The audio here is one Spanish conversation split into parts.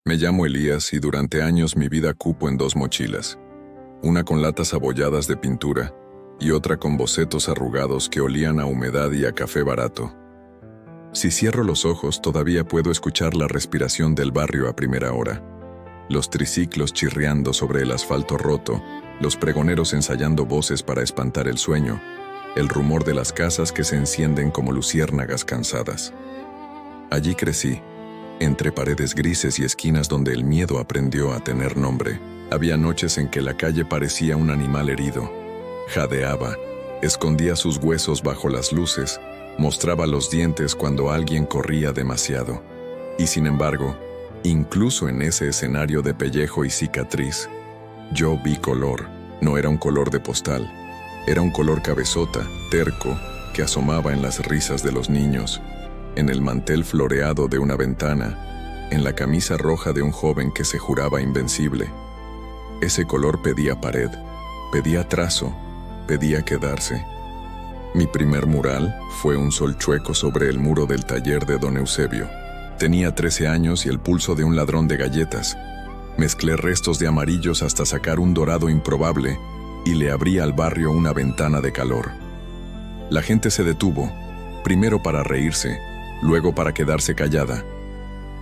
Me llamo Elías y durante años mi vida cupo en dos mochilas, una con latas abolladas de pintura y otra con bocetos arrugados que olían a humedad y a café barato. Si cierro los ojos todavía puedo escuchar la respiración del barrio a primera hora, los triciclos chirriando sobre el asfalto roto, los pregoneros ensayando voces para espantar el sueño, el rumor de las casas que se encienden como luciérnagas cansadas. Allí crecí, entre paredes grises y esquinas donde el miedo aprendió a tener nombre. Había noches en que la calle parecía un animal herido. Jadeaba, escondía sus huesos bajo las luces, mostraba los dientes cuando alguien corría demasiado. Y sin embargo, incluso en ese escenario de pellejo y cicatriz, yo vi color. No era un color de postal, era un color cabezota, terco, que asomaba en las risas de los niños, en el mantel floreado de una ventana, en la camisa roja de un joven que se juraba invencible. Ese color pedía pared, pedía trazo, pedía quedarse. Mi primer mural fue un sol chueco sobre el muro del taller de don Eusebio. Tenía 13 años y el pulso de un ladrón de galletas. Mezclé restos de amarillos hasta sacar un dorado improbable y le abrí al barrio una ventana de calor. La gente se detuvo, primero para reírse, luego para quedarse callada.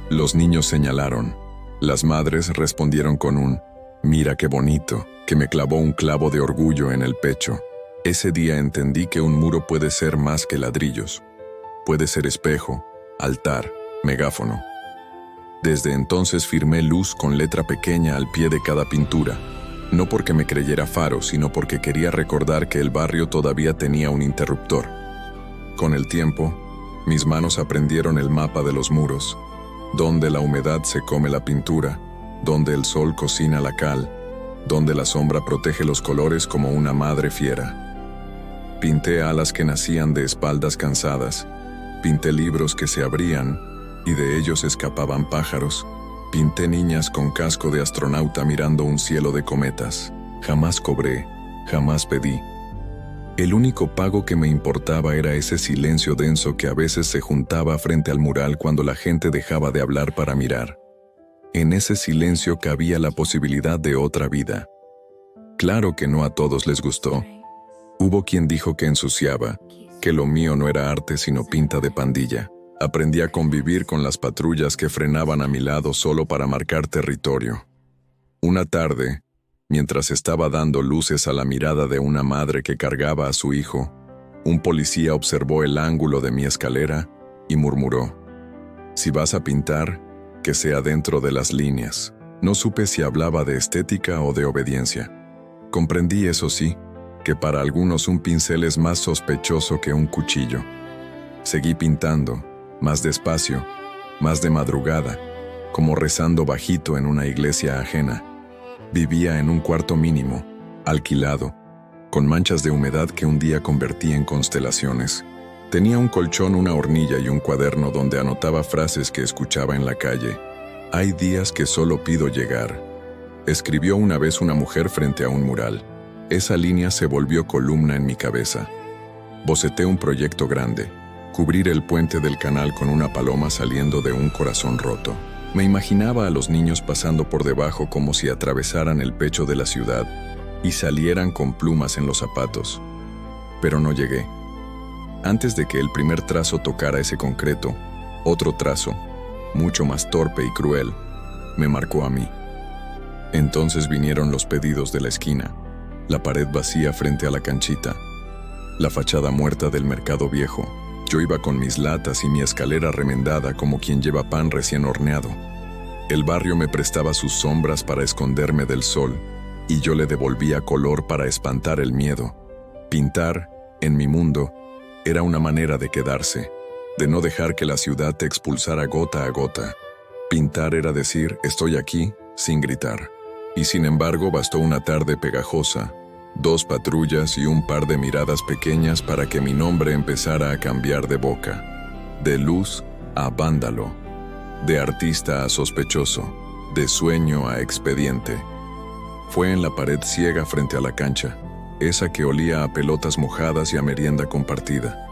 Los niños señalaron. Las madres respondieron con un «Mira qué bonito», que me clavó un clavo de orgullo en el pecho. Ese día entendí que un muro puede ser más que ladrillos. Puede ser espejo, altar, megáfono. Desde entonces firmé luz con letra pequeña al pie de cada pintura, no porque me creyera faro, sino porque quería recordar que el barrio todavía tenía un interruptor. Con el tiempo, mis manos aprendieron el mapa de los muros, donde la humedad se come la pintura, donde el sol cocina la cal, donde la sombra protege los colores como una madre fiera. Pinté alas que nacían de espaldas cansadas, pinté libros que se abrían y de ellos escapaban pájaros, pinté niñas con casco de astronauta mirando un cielo de cometas. Jamás cobré, jamás pedí. El único pago que me importaba era ese silencio denso que a veces se juntaba frente al mural cuando la gente dejaba de hablar para mirar. En ese silencio cabía la posibilidad de otra vida. Claro que no a todos les gustó. Hubo quien dijo que ensuciaba, que lo mío no era arte sino pinta de pandilla. Aprendí a convivir con las patrullas que frenaban a mi lado solo para marcar territorio. Una tarde, mientras estaba dando luces a la mirada de una madre que cargaba a su hijo, un policía observó el ángulo de mi escalera y murmuró: «Si vas a pintar, que sea dentro de las líneas». No supe si hablaba de estética o de obediencia. Comprendí, eso sí, que para algunos un pincel es más sospechoso que un cuchillo. Seguí pintando, más despacio, más de madrugada, como rezando bajito en una iglesia ajena. Vivía en un cuarto mínimo, alquilado, con manchas de humedad que un día convertí en constelaciones. Tenía un colchón, una hornilla y un cuaderno donde anotaba frases que escuchaba en la calle. «Hay días que solo pido llegar», escribió una vez una mujer frente a un mural. Esa línea se volvió columna en mi cabeza. Boceté un proyecto grande: cubrir el puente del canal con una paloma saliendo de un corazón roto. Me imaginaba a los niños pasando por debajo como si atravesaran el pecho de la ciudad y salieran con plumas en los zapatos. Pero no llegué. Antes de que el primer trazo tocara ese concreto, otro trazo, mucho más torpe y cruel, me marcó a mí. Entonces vinieron los pedidos de la esquina, la pared vacía frente a la canchita, la fachada muerta del mercado viejo. Yo iba con mis latas y mi escalera remendada como quien lleva pan recién horneado. El barrio me prestaba sus sombras para esconderme del sol, y yo le devolvía color para espantar el miedo. Pintar, en mi mundo, era una manera de quedarse, de no dejar que la ciudad te expulsara gota a gota. Pintar era decir «estoy aquí», sin gritar. Y sin embargo bastó una tarde pegajosa, 2 patrullas y un par de miradas pequeñas para que mi nombre empezara a cambiar de boca. De luz a vándalo, de artista a sospechoso, de sueño a expediente. Fue en la pared ciega frente a la cancha, esa que olía a pelotas mojadas y a merienda compartida.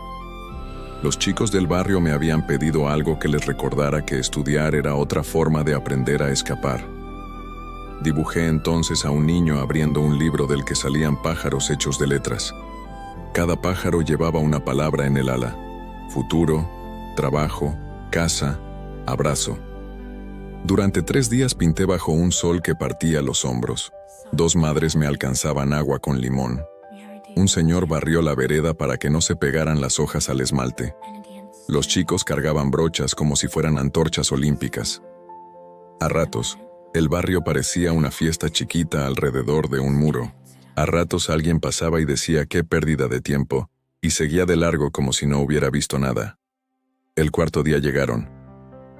Los chicos del barrio me habían pedido algo que les recordara que estudiar era otra forma de aprender a escapar. Dibujé entonces a un niño abriendo un libro del que salían pájaros hechos de letras. Cada pájaro llevaba una palabra en el ala: futuro, trabajo, casa, abrazo. Durante 3 días pinté bajo un sol que partía los hombros. 2 madres me alcanzaban agua con limón. Un señor barrió la vereda para que no se pegaran las hojas al esmalte. Los chicos cargaban brochas como si fueran antorchas olímpicas. A ratos, el barrio parecía una fiesta chiquita alrededor de un muro. A ratos alguien pasaba y decía qué pérdida de tiempo, y seguía de largo como si no hubiera visto nada. El 4.º día llegaron.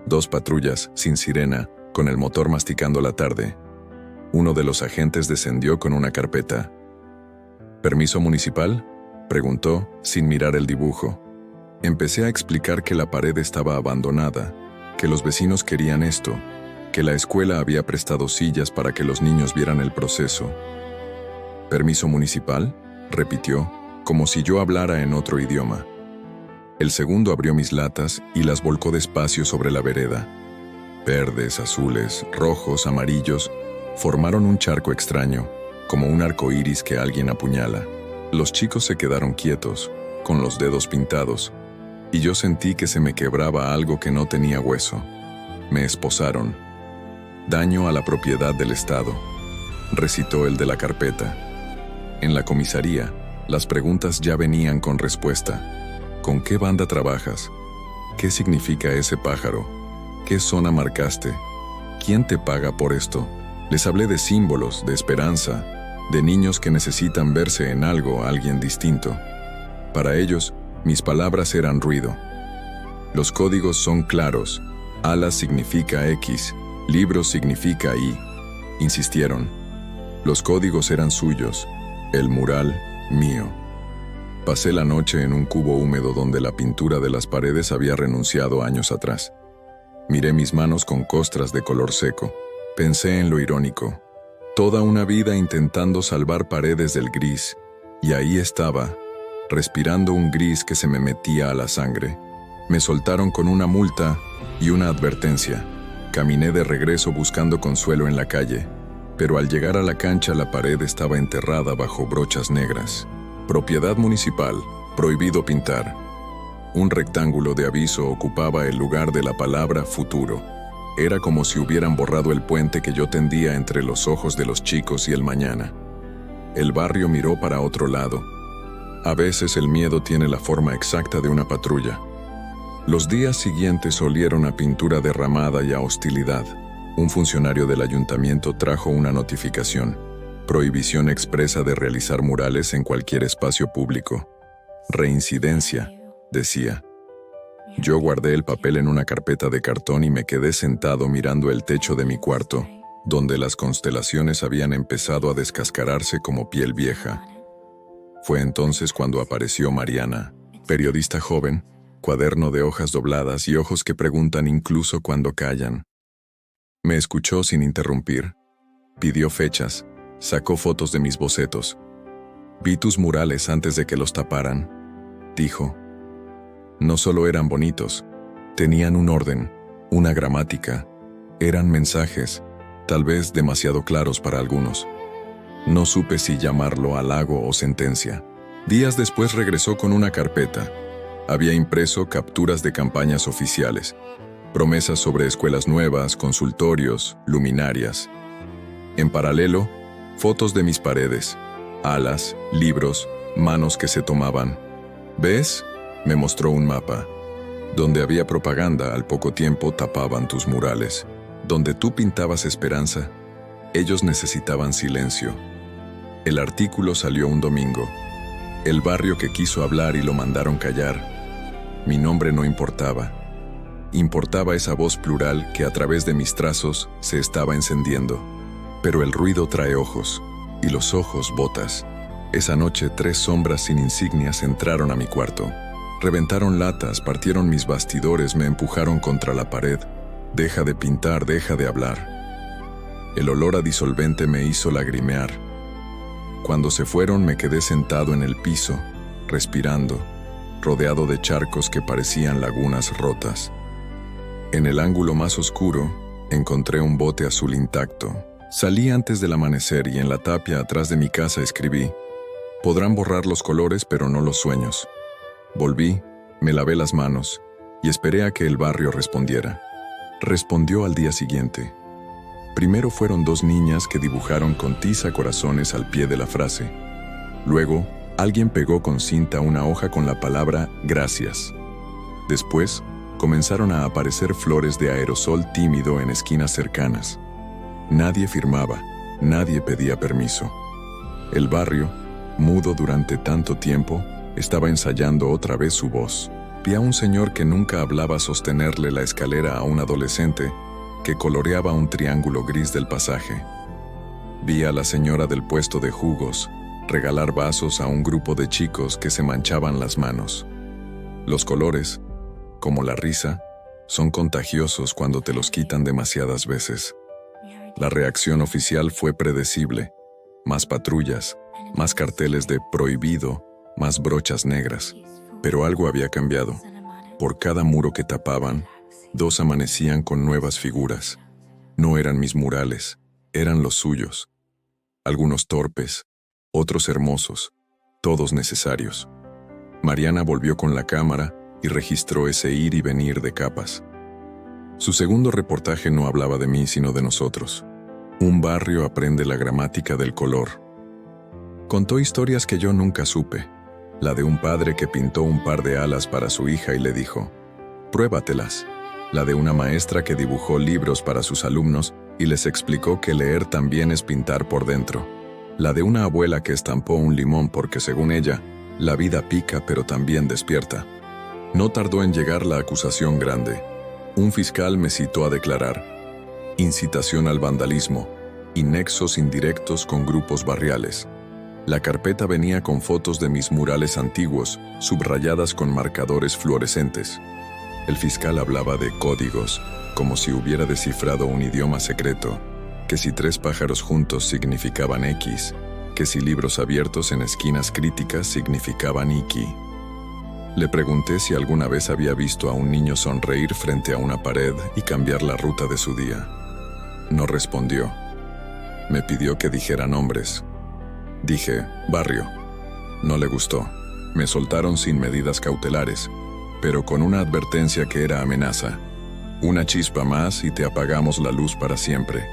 2 patrullas, sin sirena, con el motor masticando la tarde. Uno de los agentes descendió con una carpeta. ¿Permiso municipal?, preguntó, sin mirar el dibujo. Empecé a explicar que la pared estaba abandonada, que los vecinos querían esto, que la escuela había prestado sillas para que los niños vieran el proceso. ¿Permiso municipal?, repitió, como si yo hablara en otro idioma. El segundo abrió mis latas y las volcó despacio sobre la vereda. Verdes, azules, rojos, amarillos, formaron un charco extraño, como un arco iris que alguien apuñala. Los chicos se quedaron quietos, con los dedos pintados, y yo sentí que se me quebraba algo que no tenía hueso. Me esposaron. Daño a la propiedad del Estado, recitó el de la carpeta. En la comisaría, las preguntas ya venían con respuesta. ¿Con qué banda trabajas? ¿Qué significa ese pájaro? ¿Qué zona marcaste? ¿Quién te paga por esto? Les hablé de símbolos, de esperanza, de niños que necesitan verse en algo, alguien distinto. Para ellos, mis palabras eran ruido. Los códigos son claros. Alas significa X, libros significa Y. Insistieron. Los códigos eran suyos, el mural, mío. Pasé la noche en un cubo húmedo donde la pintura de las paredes había renunciado años atrás. Miré mis manos con costras de color seco. Pensé en lo irónico. Toda una vida intentando salvar paredes del gris, y ahí estaba, respirando un gris que se me metía a la sangre. Me soltaron con una multa y una advertencia. Caminé de regreso buscando consuelo en la calle, pero al llegar a la cancha la pared estaba enterrada bajo brochas negras. Propiedad municipal, prohibido pintar. Un rectángulo de aviso ocupaba el lugar de la palabra futuro. Era como si hubieran borrado el puente que yo tendía entre los ojos de los chicos y el mañana. El barrio miró para otro lado. A veces el miedo tiene la forma exacta de una patrulla. Los días siguientes olieron a pintura derramada y a hostilidad. Un funcionario del ayuntamiento trajo una notificación. Prohibición expresa de realizar murales en cualquier espacio público. Reincidencia, decía. Yo guardé el papel en una carpeta de cartón y me quedé sentado mirando el techo de mi cuarto, donde las constelaciones habían empezado a descascararse como piel vieja. Fue entonces cuando apareció Mariana, periodista joven, cuaderno de hojas dobladas y ojos que preguntan incluso cuando callan. Me escuchó sin interrumpir, pidió fechas, sacó fotos de mis bocetos. Vi tus murales antes de que los taparan, dijo. No solo eran bonitos, tenían un orden, una gramática, eran mensajes, tal vez demasiado claros para algunos. No supe si llamarlo halago o sentencia. Días después regresó con una carpeta. Había impreso capturas de campañas oficiales, promesas sobre escuelas nuevas, consultorios, luminarias. En paralelo, fotos de mis paredes, alas, libros, manos que se tomaban. ¿Ves?, me mostró un mapa. Donde había propaganda, al poco tiempo tapaban tus murales. Donde tú pintabas esperanza, ellos necesitaban silencio. El artículo salió un domingo. El barrio que quiso hablar y lo mandaron callar. Mi nombre no importaba. Importaba esa voz plural que a través de mis trazos se estaba encendiendo. Pero el ruido trae ojos, y los ojos botas. Esa noche 3 sombras sin insignias entraron a mi cuarto. Reventaron latas, partieron mis bastidores, me empujaron contra la pared. Deja de pintar, deja de hablar. El olor a disolvente me hizo lagrimear. Cuando se fueron me quedé sentado en el piso, respirando, rodeado de charcos que parecían lagunas rotas. En el ángulo más oscuro, encontré un bote azul intacto. Salí antes del amanecer y en la tapia atrás de mi casa escribí: podrán borrar los colores, pero no los sueños. Volví, me lavé las manos y esperé a que el barrio respondiera. Respondió al día siguiente. Primero fueron 2 niñas que dibujaron con tiza corazones al pie de la frase. Luego, alguien pegó con cinta una hoja con la palabra gracias. Después, comenzaron a aparecer flores de aerosol tímido en esquinas cercanas. Nadie firmaba, nadie pedía permiso. El barrio, mudo durante tanto tiempo, estaba ensayando otra vez su voz. Vi a un señor que nunca hablaba sostenerle la escalera a un adolescente que coloreaba un triángulo gris del pasaje. Vi a la señora del puesto de jugos regalar vasos a un grupo de chicos que se manchaban las manos. Los colores, como la risa, son contagiosos cuando te los quitan demasiadas veces. La reacción oficial fue predecible: más patrullas, más carteles de prohibido, más brochas negras. Pero algo había cambiado. Por cada muro que tapaban, 2 amanecían con nuevas figuras. No eran mis murales, eran los suyos. Algunos torpes, otros hermosos, todos necesarios. Mariana volvió con la cámara y registró ese ir y venir de capas. Su segundo reportaje no hablaba de mí, sino de nosotros. Un barrio aprende la gramática del color. Contó historias que yo nunca supe. La de un padre que pintó un par de alas para su hija y le dijo: pruébatelas. La de una maestra que dibujó libros para sus alumnos y les explicó que leer también es pintar por dentro. La de una abuela que estampó un limón porque, según ella, la vida pica pero también despierta. No tardó en llegar la acusación grande. Un fiscal me citó a declarar: incitación al vandalismo y nexos indirectos con grupos barriales. La carpeta venía con fotos de mis murales antiguos, subrayadas con marcadores fluorescentes. El fiscal hablaba de códigos, como si hubiera descifrado un idioma secreto, que si 3 pájaros juntos significaban X, que si libros abiertos en esquinas críticas significaban Iki. Le pregunté si alguna vez había visto a un niño sonreír frente a una pared y cambiar la ruta de su día. No respondió. Me pidió que dijera nombres. Dije: barrio. No le gustó. Me soltaron sin medidas cautelares, pero con una advertencia que era amenaza. Una chispa más y te apagamos la luz para siempre.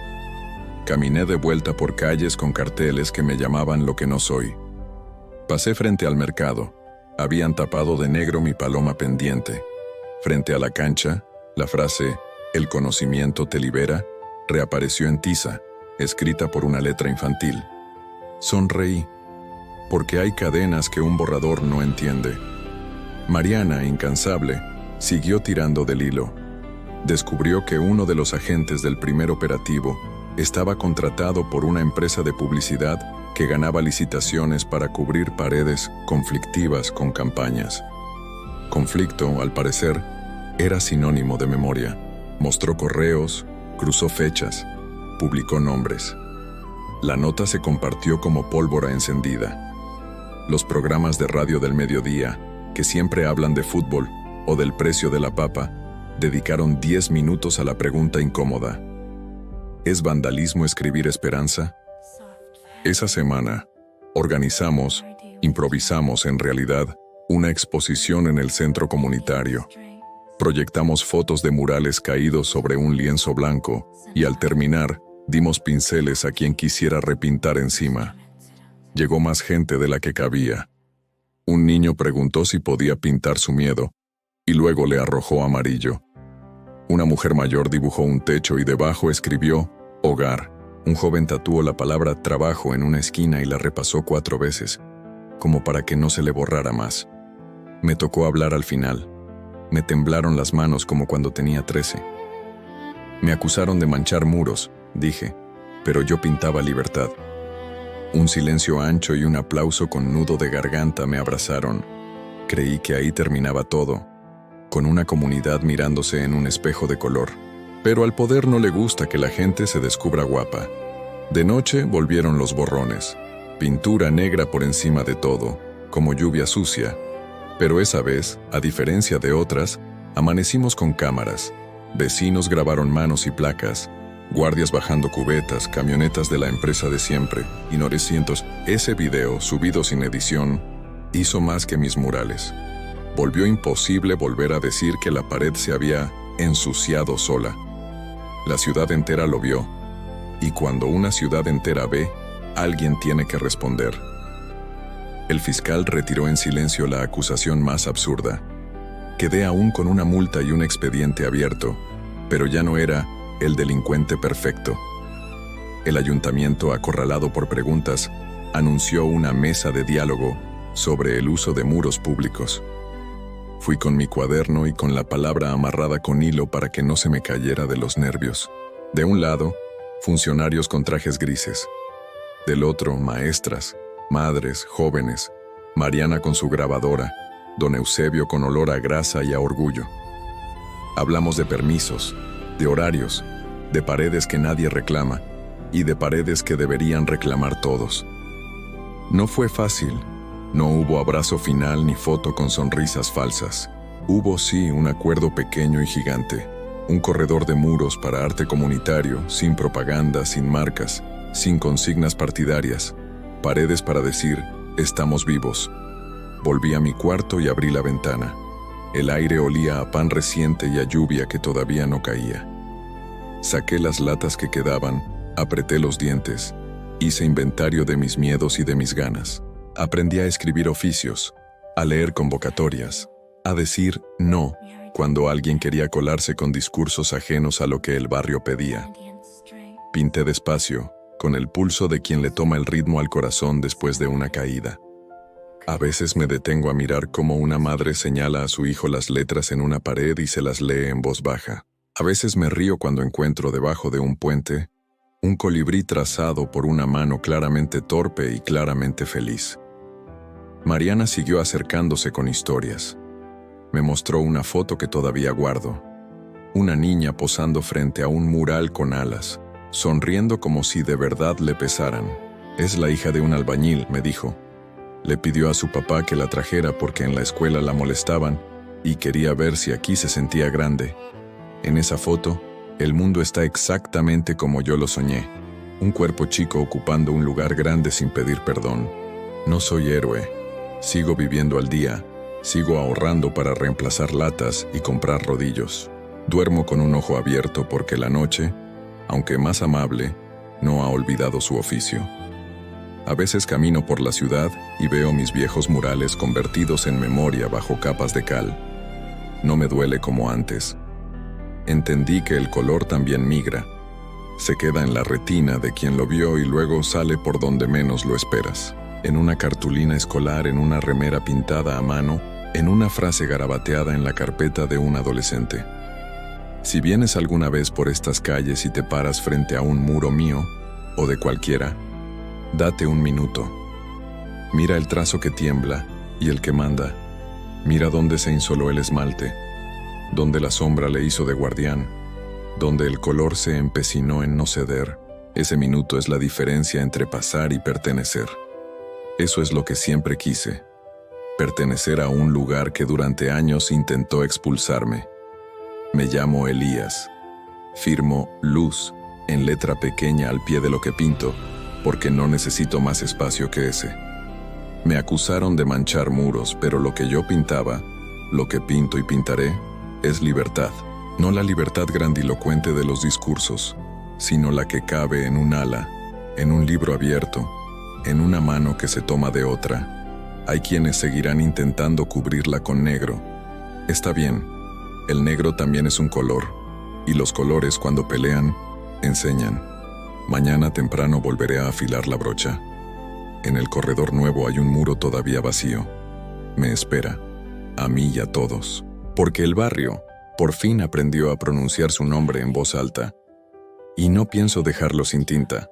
Caminé de vuelta por calles con carteles que me llamaban lo que no soy. Pasé frente al mercado. Habían tapado de negro mi paloma pendiente. Frente a la cancha, la frase «El conocimiento te libera» reapareció en tiza, escrita por una letra infantil. Sonreí, porque hay cadenas que un borrador no entiende. Mariana, incansable, siguió tirando del hilo. Descubrió que uno de los agentes del primer operativo estaba contratado por una empresa de publicidad que ganaba licitaciones para cubrir paredes conflictivas con campañas. Conflicto, al parecer, era sinónimo de memoria. Mostró correos, cruzó fechas, publicó nombres. La nota se compartió como pólvora encendida. Los programas de radio del mediodía, que siempre hablan de fútbol o del precio de la papa, dedicaron 10 minutos a la pregunta incómoda: ¿es vandalismo escribir esperanza? Esa semana, improvisamos en realidad, una exposición en el centro comunitario. Proyectamos fotos de murales caídos sobre un lienzo blanco y al terminar, dimos pinceles a quien quisiera repintar encima. Llegó más gente de la que cabía. Un niño preguntó si podía pintar su miedo, y luego le arrojó amarillo. Una mujer mayor dibujó un techo y debajo escribió «Hogar». Un joven tatuó la palabra «trabajo» en una esquina y la repasó 4 veces, como para que no se le borrara más. Me tocó hablar al final. Me temblaron las manos como cuando tenía 13. Me acusaron de manchar muros, dije, pero yo pintaba libertad. Un silencio ancho y un aplauso con nudo de garganta me abrazaron. Creí que ahí terminaba todo, con una comunidad mirándose en un espejo de color. Pero al poder no le gusta que la gente se descubra guapa. De noche volvieron los borrones, pintura negra por encima de todo, como lluvia sucia. Pero esa vez, a diferencia de otras, amanecimos con cámaras. Vecinos grabaron manos y placas, guardias bajando cubetas, camionetas de la empresa de siempre, y 900. Ese video, subido sin edición, hizo más que mis murales. Volvió imposible volver a decir que la pared se había ensuciado sola. La ciudad entera lo vio, y cuando una ciudad entera ve, alguien tiene que responder. El fiscal retiró en silencio la acusación más absurda. Quedé aún con una multa y un expediente abierto, pero ya no era el delincuente perfecto. El ayuntamiento, acorralado por preguntas, anunció una mesa de diálogo sobre el uso de muros públicos. Fui con mi cuaderno y con la palabra amarrada con hilo para que no se me cayera de los nervios. De un lado, funcionarios con trajes grises. Del otro, maestras, madres, jóvenes, Mariana con su grabadora, don Eusebio con olor a grasa y a orgullo. Hablamos de permisos, de horarios, de paredes que nadie reclama y de paredes que deberían reclamar todos. No fue fácil. No hubo abrazo final ni foto con sonrisas falsas. Hubo sí un acuerdo pequeño y gigante, un corredor de muros para arte comunitario, sin propaganda, sin marcas, sin consignas partidarias, paredes para decir, estamos vivos. Volví a mi cuarto y abrí la ventana. El aire olía a pan reciente y a lluvia que todavía no caía. Saqué las latas que quedaban, apreté los dientes, hice inventario de mis miedos y de mis ganas. Aprendí a escribir oficios, a leer convocatorias, a decir no cuando alguien quería colarse con discursos ajenos a lo que el barrio pedía. Pinté despacio, con el pulso de quien le toma el ritmo al corazón después de una caída. A veces me detengo a mirar cómo una madre señala a su hijo las letras en una pared y se las lee en voz baja. A veces me río cuando encuentro debajo de un puente un colibrí trazado por una mano claramente torpe y claramente feliz. Mariana siguió acercándose con historias. Me mostró una foto que todavía guardo. Una niña posando frente a un mural con alas, sonriendo como si de verdad le pesaran. Es la hija de un albañil, me dijo. Le pidió a su papá que la trajera porque en la escuela la molestaban y quería ver si aquí se sentía grande. En esa foto, el mundo está exactamente como yo lo soñé. Un cuerpo chico ocupando un lugar grande sin pedir perdón. No soy héroe. Sigo viviendo al día. Sigo ahorrando para reemplazar latas y comprar rodillos. Duermo con un ojo abierto porque la noche, aunque más amable, no ha olvidado su oficio. A veces camino por la ciudad y veo mis viejos murales convertidos en memoria bajo capas de cal. No me duele como antes. Entendí que el color también migra. Se queda en la retina de quien lo vio y luego sale por donde menos lo esperas. En una cartulina escolar, en una remera pintada a mano, en una frase garabateada en la carpeta de un adolescente. Si vienes alguna vez por estas calles y te paras frente a un muro mío, o de cualquiera, date un minuto. Mira el trazo que tiembla y el que manda. Mira dónde se insoló el esmalte, donde la sombra le hizo de guardián, donde el color se empecinó en no ceder. Ese minuto es la diferencia entre pasar y pertenecer. Eso es lo que siempre quise, pertenecer a un lugar que durante años intentó expulsarme. Me llamo Elías. Firmo Luz en letra pequeña al pie de lo que pinto, porque no necesito más espacio que ese. Me acusaron de manchar muros, pero lo que yo pintaba, lo que pinto y pintaré, es libertad. No la libertad grandilocuente de los discursos, sino la que cabe en un ala, en un libro abierto, en una mano que se toma de otra. Hay quienes seguirán intentando cubrirla con negro. Está bien, el negro también es un color, y los colores cuando pelean, enseñan. Mañana temprano volveré a afilar la brocha. En el corredor nuevo hay un muro todavía vacío. Me espera, a mí y a todos. Porque el barrio, por fin aprendió a pronunciar su nombre en voz alta. Y no pienso dejarlo sin tinta.